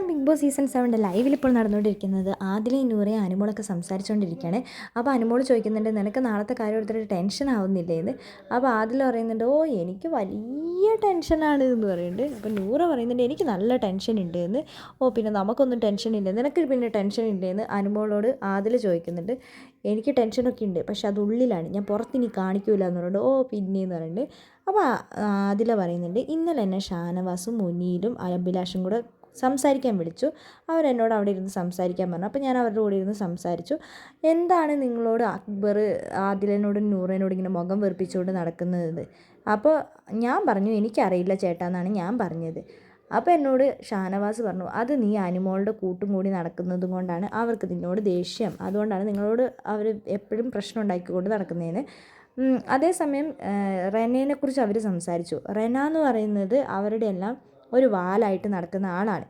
Big boss season 7 ലൈവിൽ ഇപ്പോൾ നടന്നുകൊണ്ടിരിക്കുന്നത് ആദിലയും നൂറയും അനുമോളൊക്കെ സംസാരിച്ചുകൊണ്ടിരിക്കുകയാണ്. അപ്പോൾ അനുമോൾ ചോദിക്കുന്നുണ്ട്, നിനക്ക് നാളത്തെ കാര്യം എടുത്തിട്ട് ടെൻഷൻ ആവുന്നില്ലേ എന്ന്. അപ്പോൾ ആദില പറയുന്നുണ്ട്, ഓ എനിക്ക് വലിയ ടെൻഷനാണ് എന്ന് പറയുന്നുണ്ട്. അപ്പോൾ നൂറ പറയുന്നുണ്ട്, എനിക്ക് നല്ല ടെൻഷൻ ഉണ്ട് എന്ന്. ഓ പിന്നെ നമുക്കൊന്നും ടെൻഷൻ ഇല്ല, നിനക്ക് പിന്നെ ടെൻഷൻ ഇല്ലേ എന്ന് അനുമോളോട് ആദില ചോദിക്കുന്നുണ്ട്. എനിക്ക് ടെൻഷനൊക്കെ ഉണ്ട്, പക്ഷെ അത് ഉള്ളിലാണ്, ഞാൻ പുറത്തിനി കാണിക്കൂല എന്ന് പറയുന്നുണ്ട്. ഓ പിന്നെയെന്ന് പറയുന്നുണ്ട്. അപ്പോൾ ആദില പറയുന്നുണ്ട്, ഇന്നലെ എന്നെ ഷാനവാസും മുനീലും അഭിലാഷും കൂടെ സംസാരിക്കാൻ വിളിച്ചു. അവരെന്നോട് അവിടെ ഇരുന്ന് സംസാരിക്കാൻ പറഞ്ഞു. അപ്പോൾ ഞാൻ അവരുടെ കൂടെ ഇരുന്ന് സംസാരിച്ചു. എന്താണ് നിങ്ങളോട് അക്ബർ ആദിലനോടും നൂറേനോടും ഇങ്ങനെ മുഖം വെറുപ്പിച്ചുകൊണ്ട് നടക്കുന്നത്? അപ്പോൾ ഞാൻ പറഞ്ഞു, എനിക്കറിയില്ല ചേട്ടാ എന്നാണ് ഞാൻ പറഞ്ഞത്. അപ്പോൾ എന്നോട് ഷാനവാസ് പറഞ്ഞു, അത് നീ അനുമോളുടെ കൂട്ടും കൂടി നടക്കുന്നത് കൊണ്ടാണ് അവർക്ക് നിന്നോട് ദേഷ്യം, അതുകൊണ്ടാണ് നിങ്ങളോട് അവർ എപ്പോഴും പ്രശ്നം ഉണ്ടാക്കിക്കൊണ്ട് നടക്കുന്നതിന്. അതേസമയം റെനേനെക്കുറിച്ച് അവർ സംസാരിച്ചു. റെന എന്ന് പറയുന്നത് അവരുടെ എല്ലാം ഒരു വാലായിട്ട് നടക്കുന്ന ആളാണ്.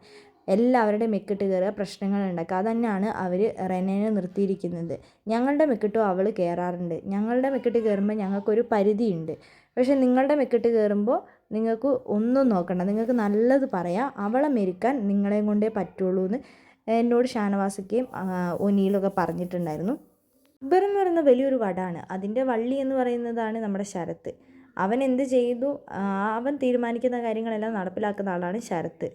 എല്ലാവരുടെയും മെക്കിട്ട് കയറുക, പ്രശ്നങ്ങൾ ഉണ്ടാക്കുക, അതന്നെയാണ് അവർ റെനേനെ നിർത്തിയിരിക്കുന്നത്. ഞങ്ങളുടെ മെക്കിട്ടും അവൾ കയറാറുണ്ട്. ഞങ്ങളുടെ മെക്കിട്ട് കയറുമ്പോൾ ഞങ്ങൾക്കൊരു പരിധിയുണ്ട്. പക്ഷേ നിങ്ങളുടെ മെക്കിട്ട് കയറുമ്പോൾ നിങ്ങൾക്ക് ഒന്നും നോക്കണ്ട, നിങ്ങൾക്ക് നല്ലത് പറയാം, അവളെ മെരുക്കാൻ നിങ്ങളെയും കൊണ്ടേ പറ്റുള്ളൂ എന്ന് എന്നോട് ഷാനവാസയ്ക്കും ഒനിയിലൊക്കെ പറഞ്ഞിട്ടുണ്ടായിരുന്നു. അക്ബർ എന്ന് പറയുന്നത് വലിയൊരു വടാണ്. അതിൻ്റെ വള്ളി എന്ന് പറയുന്നതാണ് നമ്മുടെ ശരത്ത്. അവൻ എന്ത് ചെയ്തു, അവൻ തീരുമാനിക്കുന്ന കാര്യങ്ങളെല്ലാം നടപ്പിലാക്കുന്ന ആളാണ് ശരത്ത്.